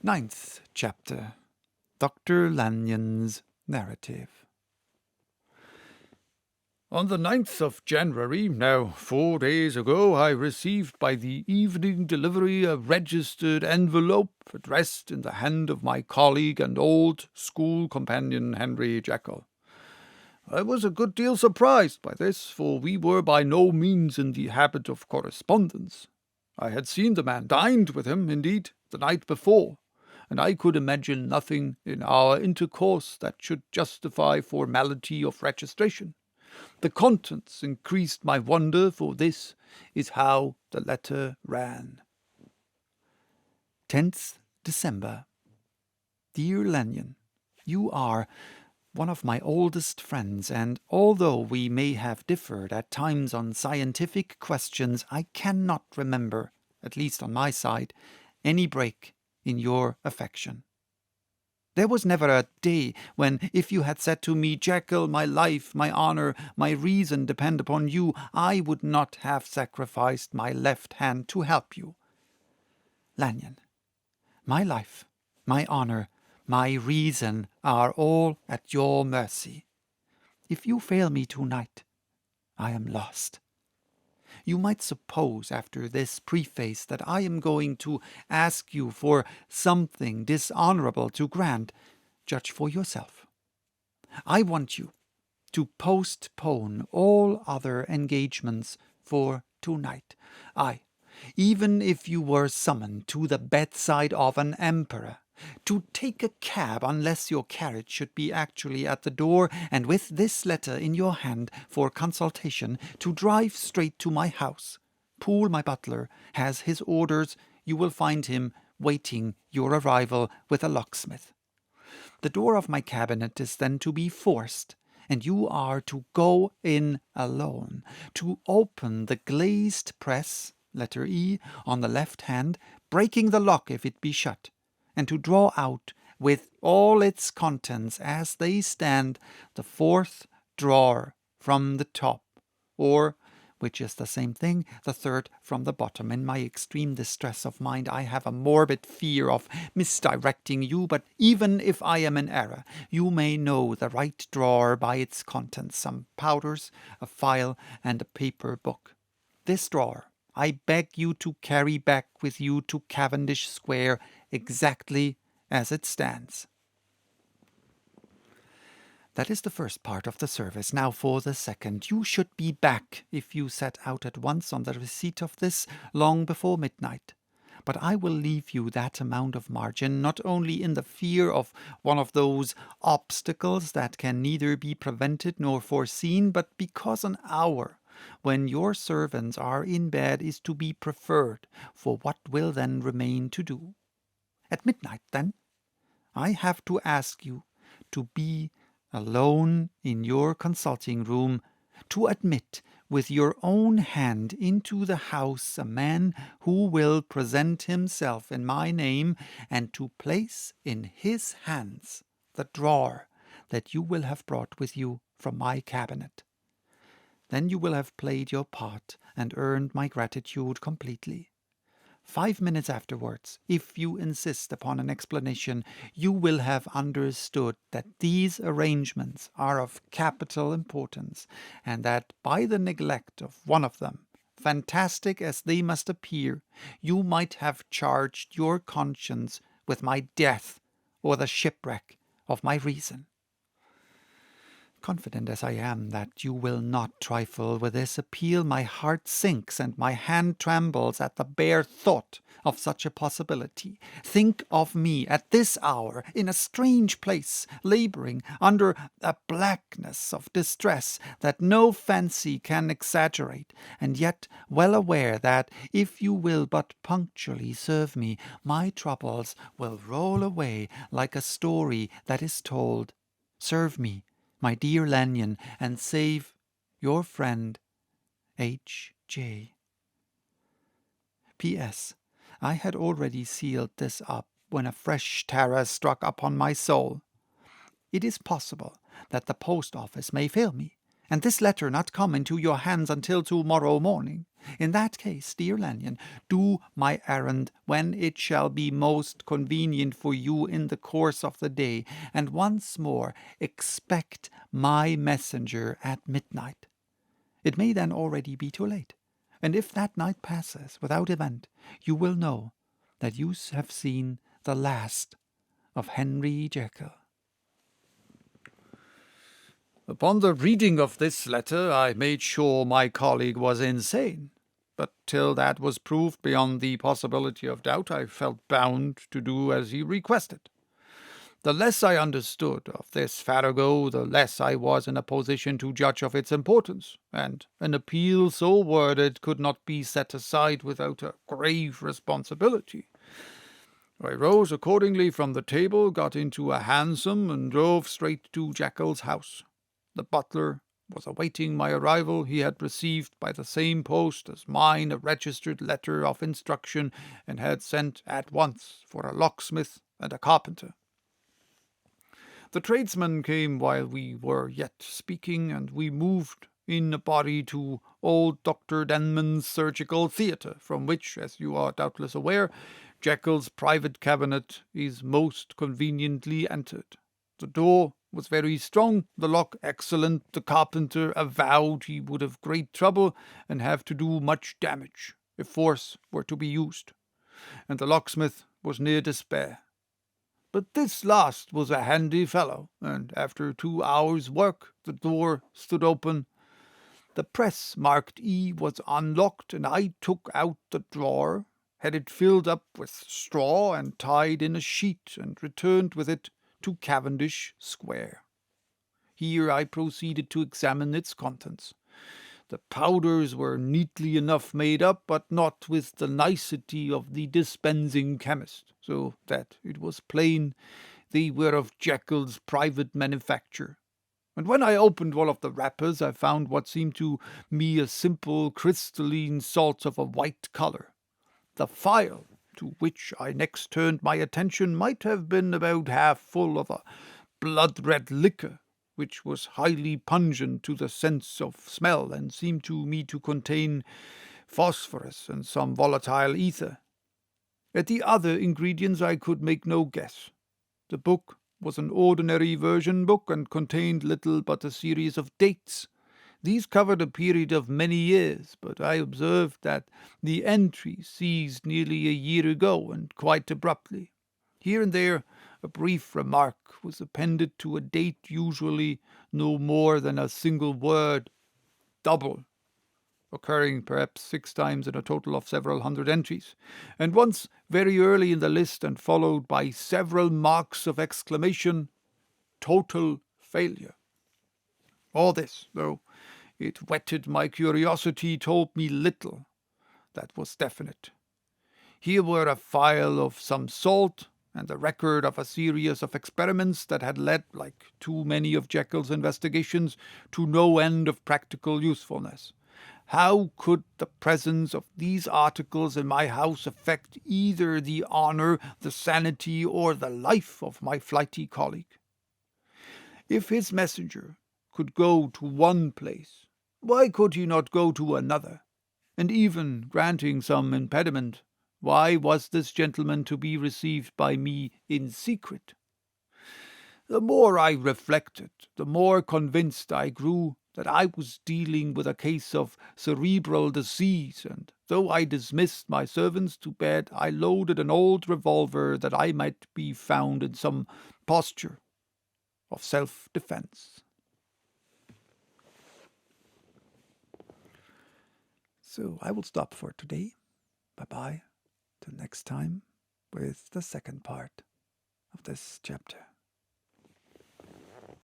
Ninth chapter. Dr. Lanyon's narrative. On the 9th of January, now 4 days ago, I received by the evening delivery a registered envelope addressed in the hand of my colleague and old school companion Henry Jekyll. I was a good deal surprised by this, for we were by no means in the habit of correspondence. I had seen the man, dined with him, indeed, the night before, and I could imagine nothing in our intercourse that should justify formality of registration. The contents increased my wonder, for this is how the letter ran. 10th December. Dear Lanyon, you are one of my oldest friends, and although we may have differed at times on scientific questions, I cannot remember, at least on my side, any break in your affection. There was never a day when, if you had said to me, Jekyll, my life, my honour, my reason depend upon you, I would not have sacrificed my left hand to help you. Lanyon, my life, my honour, my reason are all at your mercy. If you fail me tonight, I am lost. You might suppose after this preface that I am going to ask you for something dishonourable to grant. Judge for yourself. I want you to postpone all other engagements for tonight. Even if you were summoned to the bedside of an emperor, to take a cab unless your carriage should be actually at the door, and with this letter in your hand for consultation, to drive straight to my house. Poole, my butler, has his orders. You will find him waiting your arrival with a locksmith. The door of my cabinet is then to be forced, and you are to go in alone, to open the glazed press, letter E, on the left hand, breaking the lock if it be shut, and to draw out, with all its contents as they stand, the fourth drawer from the top, or, which is the same thing, the third from the bottom. In my extreme distress of mind, I have a morbid fear of misdirecting you, but even if I am in error, you may know the right drawer by its contents, some powders, a file, and a paper book. This drawer I beg you to carry back with you to Cavendish Square, exactly as it stands. That is the first part of the service. Now for the second. You should be back, if you set out at once on the receipt of this, long before midnight. But I will leave you that amount of margin, not only in the fear of one of those obstacles that can neither be prevented nor foreseen, but because an hour when your servants are in bed is to be preferred for what will then remain to do. At midnight, then, I have to ask you to be alone in your consulting room, to admit with your own hand into the house a man who will present himself in my name, and to place in his hands the drawer that you will have brought with you from my cabinet. Then you will have played your part and earned my gratitude completely. 5 minutes afterwards, if you insist upon an explanation, you will have understood that these arrangements are of capital importance, and that by the neglect of one of them, fantastic as they must appear, you might have charged your conscience with my death or the shipwreck of my reason. Confident as I am that you will not trifle with this appeal, my heart sinks and my hand trembles at the bare thought of such a possibility. Think of me at this hour in a strange place, labouring under a blackness of distress that no fancy can exaggerate, and yet well aware that if you will but punctually serve me, my troubles will roll away like a story that is told. Serve me, my dear Lanyon, and save your friend, H.J. P.S. I had already sealed this up when a fresh terror struck upon my soul. It is possible that the post office may fail me, and this letter not come into your hands until tomorrow morning. In that case, dear Lanyon, do my errand when it shall be most convenient for you in the course of the day, and once more expect my messenger at midnight. It may then already be too late, and if that night passes without event, you will know that you have seen the last of Henry Jekyll. Upon the reading of this letter, I made sure my colleague was insane, but till that was proved beyond the possibility of doubt, I felt bound to do as he requested. The less I understood of this farrago, the less I was in a position to judge of its importance, and an appeal so worded could not be set aside without a grave responsibility. I rose accordingly from the table, got into a hansom, and drove straight to Jekyll's house. The butler was awaiting my arrival. He had received by the same post as mine a registered letter of instruction, and had sent at once for a locksmith and a carpenter. The tradesmen came while we were yet speaking, and we moved in a body to old Dr. Denman's surgical theatre, from which, as you are doubtless aware, Jekyll's private cabinet is most conveniently entered. The door was very strong, the lock excellent. The carpenter avowed he would have great trouble and have to do much damage if force were to be used, and the locksmith was near despair. But this last was a handy fellow, and after 2 hours' work the door stood open. The press marked E was unlocked, and I took out the drawer, had it filled up with straw and tied in a sheet, and returned with it to Cavendish Square. Here I proceeded to examine its contents. The powders were neatly enough made up, but not with the nicety of the dispensing chemist, so that it was plain they were of Jekyll's private manufacture. And when I opened one of the wrappers, I found what seemed to me a simple crystalline salt of a white colour. The phial to which I next turned my attention might have been about half full of a blood-red liquor, which was highly pungent to the sense of smell, and seemed to me to contain phosphorus and some volatile ether. At the other ingredients I could make no guess. The book was an ordinary version book, and contained little but a series of dates. These covered a period of many years, but I observed that the entry ceased nearly a year ago, and quite abruptly. Here and there a brief remark was appended to a date, usually no more than a single word, double, occurring perhaps 6 times in a total of several hundred entries, and once very early in the list, and followed by several marks of exclamation, total failure. All this, though it whetted my curiosity, told me little that was definite. Here were a phial of some salt, and the record of a series of experiments that had led, like too many of Jekyll's investigations, to no end of practical usefulness. How could the presence of these articles in my house affect either the honour, the sanity, or the life of my flighty colleague? If his messenger could go to one place, why could he not go to another? And even granting some impediment, why was this gentleman to be received by me in secret? The more I reflected, the more convinced I grew that I was dealing with a case of cerebral disease, and though I dismissed my servants to bed, I loaded an old revolver that I might be found in some posture of self-defense. So I will stop for today. Bye-bye. Till next time with the second part of this chapter.